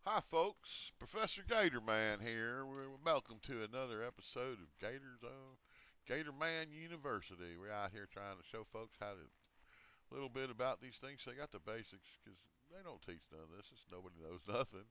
Hi, folks. Professor Gator Man here. Welcome to another episode of Gator Man University. We're out here trying to show folks how to a little bit about these things. So they got the basics because they don't teach none of this. It's nobody knows nothing,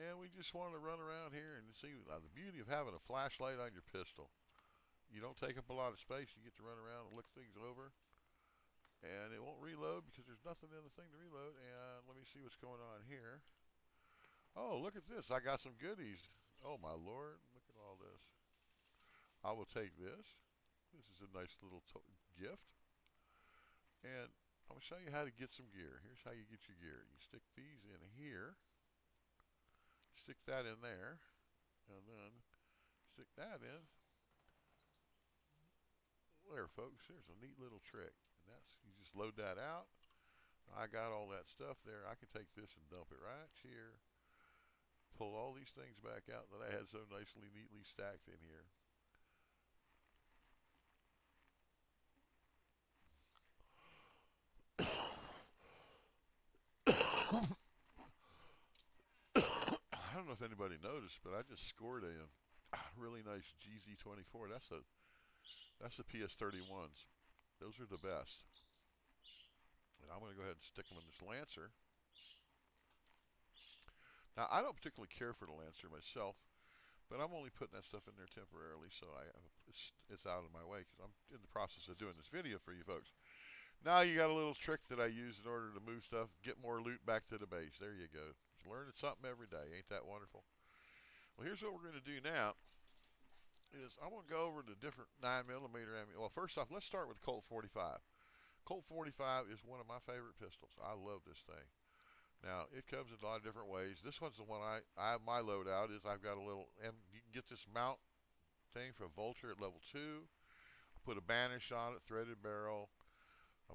and we just want to run around here and see the beauty of having a flashlight on your pistol. You don't take up a lot of space. You get to run around and look things over, and it won't reload because there's nothing in the thing to reload. And let me see what's going on here. Oh, look at this. I got some goodies. Oh, my Lord. Look at all this. I will take this. This is a nice little gift. And I'm going to show you how to get some gear. Here's how you get your gear. You stick these in here. Stick that in there. And then stick that in. There, folks. There's a neat little trick. And that's, you just load that out. I got all that stuff there. I can take this and dump it right here. Pull all these things back out that I had so nicely, neatly stacked in here. I don't know if anybody noticed, but I just scored a really nice GZ24. That's the PS31s. Those are the best. And I'm going to go ahead and stick them in this Lancer. Now I don't particularly care for the Lancer myself, but I'm only putting that stuff in there temporarily, so it's out of my way because I'm in the process of doing this video for you folks. Now you got a little trick that I use in order to move stuff, get more loot back to the base. There you go. Learning something every day. Ain't that wonderful? Well, here's what we're going to do now. I'm going to go over the different 9mm ammunition. Well, first off, let's start with Colt 45. Colt 45 is one of my favorite pistols. I love this thing. Now, it comes in a lot of different ways. This one's the one my loadout is I've got a little, and you can get this mount thing for a Vulture at level 2. I put a banish on it, threaded barrel,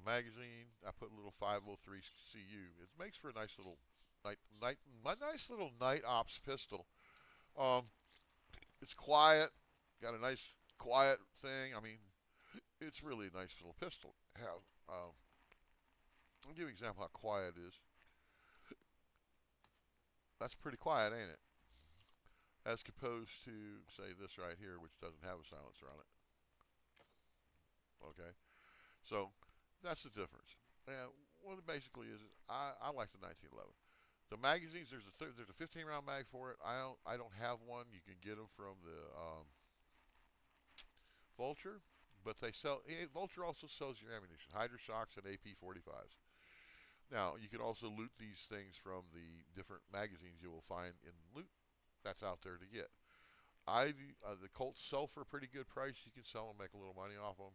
a magazine. I put a little 503 CU. It makes for a nice little nice little night ops pistol. Um, it's quiet. Got a nice quiet thing. I mean, it's really a nice little pistol. I'll give you an example how quiet it is. That's pretty quiet, ain't it? As opposed to say this right here, which doesn't have a silencer on it. Okay, so that's the difference. And what it basically is I like the 1911. The magazines, there's a 15 round mag for it. I don't have one. You can get them from the Vulture, but they sell. Vulture also sells your ammunition, Hydroshocks and AP45s. Now you can also loot these things from the different magazines you will find in loot that's out there to get. The Colts sell for a pretty good price. You can sell them, make a little money off them.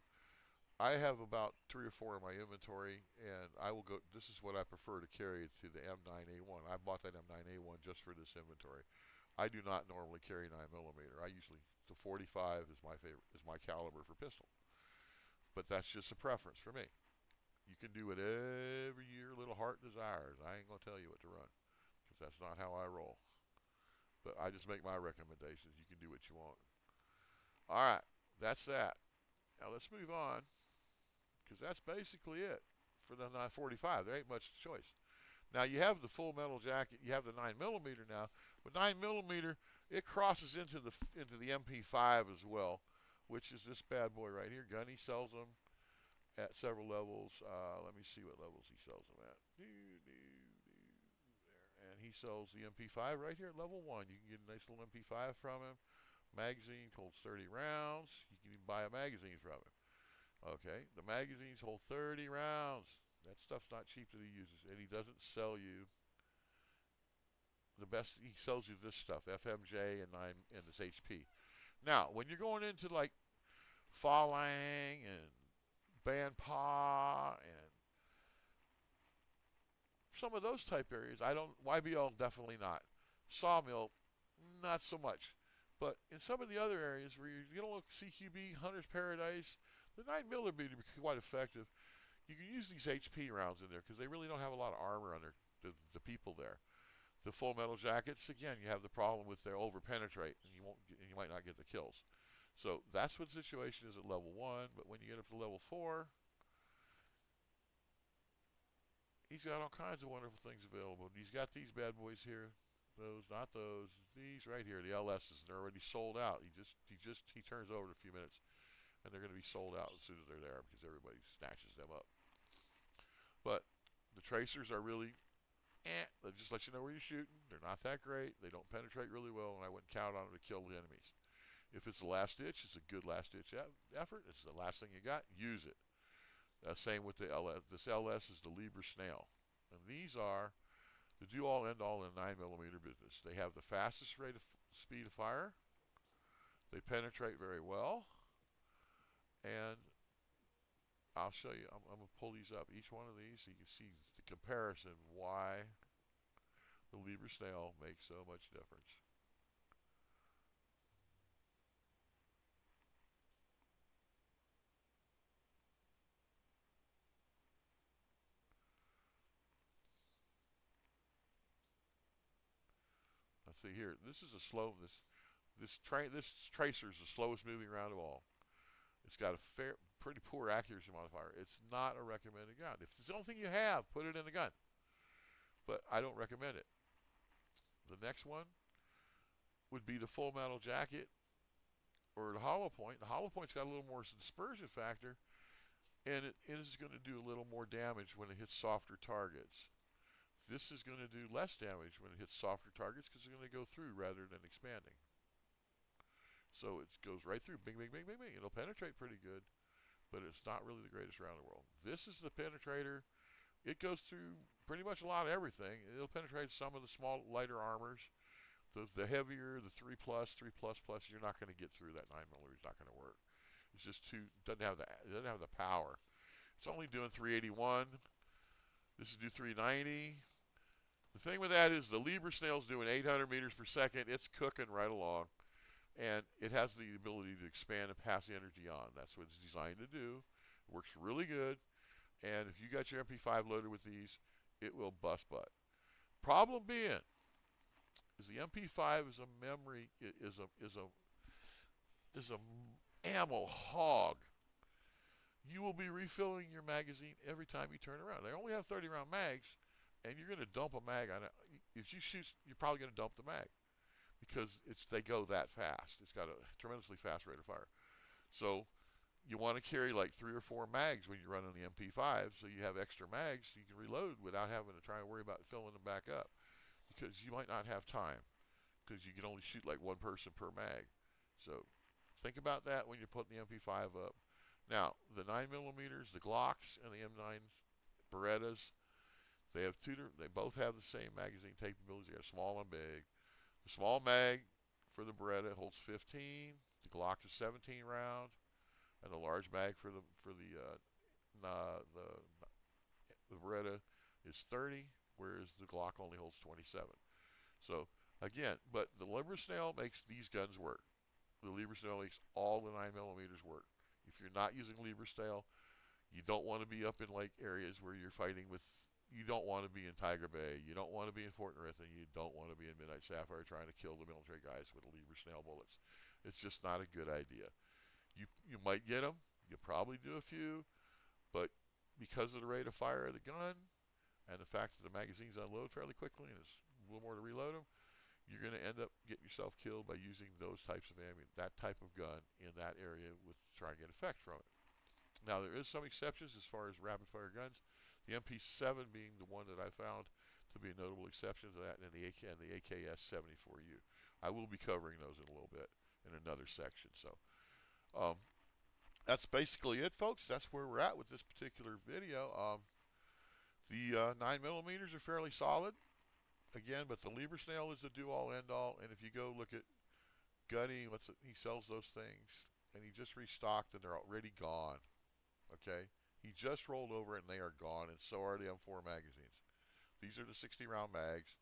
I have about 3 or 4 in my inventory, and I will go. This is what I prefer to carry to the M9A1. I bought that M9A1 just for this inventory. I do not normally carry 9mm. I usually the 45 is my favorite, is my caliber for pistol. But that's just a preference for me. You can do whatever your little heart desires. I ain't gonna tell you what to run because that's not how I roll. But I just make my recommendations. You can do what you want. All right, that's that. Now let's move on because that's basically it for the 945. There ain't much choice. Now you have the full metal jacket. You have the 9mm now, but 9mm it crosses into the MP5 as well, which is this bad boy right here. Gunny sells them at several levels. Let me see what levels he sells them at. There. And he sells the MP5 right here at level 1. You can get a nice little MP5 from him. Magazine holds 30 rounds. You can even buy a magazine from him. Okay, the magazines hold 30 rounds. That stuff's not cheap that he uses, and he doesn't sell you the best. He sells you this stuff, FMJ and this HP. Now, when you're going into like Falang and Banpa and some of those type areas, I don't. YBL definitely not. Sawmill, not so much. But in some of the other areas where you're going to look CQB, Hunter's Paradise, the 9mm be quite effective. You can use these HP rounds in there because they really don't have a lot of armor on the people there. The full metal jackets, again, you have the problem with they over penetrate and you might not get the kills. So that's what the situation is at level 1. But when you get up to level 4, he's got all kinds of wonderful things available. He's got these bad boys here, those, not those. These right here, the LSs, they're already sold out. He turns over in a few minutes, and they're going to be sold out as soon as they're there because everybody snatches them up. But the tracers are really, they just let you know where you're shooting. They're not that great. They don't penetrate really well, and I wouldn't count on them to kill the enemies. If it's the last ditch, it's a good last ditch effort. It's the last thing you got. Use it. Same with the LS. This LS is the Libra Snail, and these are the do-all, end-all in 9mm business. They have the fastest rate of speed of fire. They penetrate very well, and I'll show you. I'm going to pull these up, each one of these, so you can see the comparison why the Libra Snail makes so much difference. Let's see here. This is a slow. This tracer is the slowest moving round of all. It's got a pretty poor accuracy modifier. It's not a recommended gun. If it's the only thing you have, put it in the gun. But I don't recommend it. The next one would be the Full Metal Jacket or the Hollow Point. The Hollow Point's got a little more dispersion factor, and it is going to do a little more damage when it hits softer targets. This is going to do less damage when it hits softer targets because it's going to go through rather than expanding. So it goes right through, bing, bing, bing, bing, bing. It'll penetrate pretty good, but it's not really the greatest round in the world. This is the penetrator. It goes through pretty much a lot of everything. It'll penetrate some of the small, lighter armors. The heavier, the 3+, 3++, you're not going to get through that 9mm. It's not going to work. It's just too, it doesn't have the power. It's only doing 381. This is do 390. The thing with that is the Libra Snail's doing 800 meters per second. It's cooking right along. And it has the ability to expand and pass the energy on. That's what it's designed to do. It works really good. And if you got your MP5 loaded with these, it will bust butt. Problem being is the MP5 is a memory, is a ammo hog. You will be refilling your magazine every time you turn around. They only have 30-round mags, and you're going to dump a mag on it. If you shoot, you're probably going to dump the mag because they go that fast. It's got a tremendously fast rate of fire. So you want to carry like 3 or 4 mags when you're running the MP5, so you have extra mags so you can reload without having to try and worry about filling them back up, because you might not have time because you can only shoot like 1 person per mag. So think about that when you're putting the MP5 up. Now, the 9mm, the Glocks and the M9 Berettas, they both have the same magazine capabilities. They got small and big. The small mag for the Beretta holds 15. The Glock is 17 round, and the large mag for the Beretta is 30, whereas the Glock only holds 27. So again, but the Libra Snail makes these guns work. The Libra Snail makes all the 9mm work. If you're not using Libra Snail, you don't want to be up in like areas where you're fighting with. You don't want to be in Tiger Bay. You don't want to be in Fort North, and you don't want to be in Midnight Sapphire trying to kill the military guys with the Libra Snail bullets. It's just not a good idea. You might get them. You probably do a few, but because of the rate of fire of the gun and the fact that the magazines unload fairly quickly and it's a little more to reload them, you're going to end up getting yourself killed by using those types of ammunition, that type of gun in that area with trying to get effect from it. Now, there is some exceptions as far as rapid-fire guns. The MP7 being the one that I found to be a notable exception to that, and the AKS-74U. I will be covering those in a little bit in another section. So that's basically it, folks. That's where we're at with this particular video. The 9mm are fairly solid, again, but the Libra Snail is the do-all, end-all. And if you go look at Gunny, he sells those things, and he just restocked, and they're already gone. Okay, he just rolled over and they are gone, and so are the M4 magazines. These are the 60-round mags,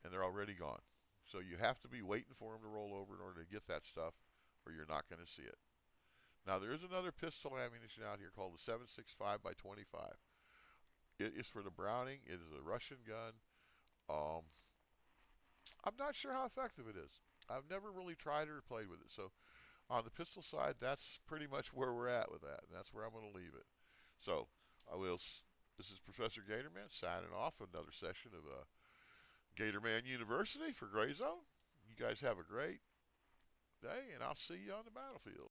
and they're already gone. So you have to be waiting for them to roll over in order to get that stuff, or you're not going to see it. Now, there is another pistol ammunition out here called the 7.65x25. It is for the Browning. It is a Russian gun. I'm not sure how effective it is. I've never really tried it or played with it. So on the pistol side, that's pretty much where we're at with that, and that's where I'm going to leave it. So this is Professor Gatorman signing off another session of Gatorman University for Gray Zone. You guys have a great day, and I'll see you on the battlefield.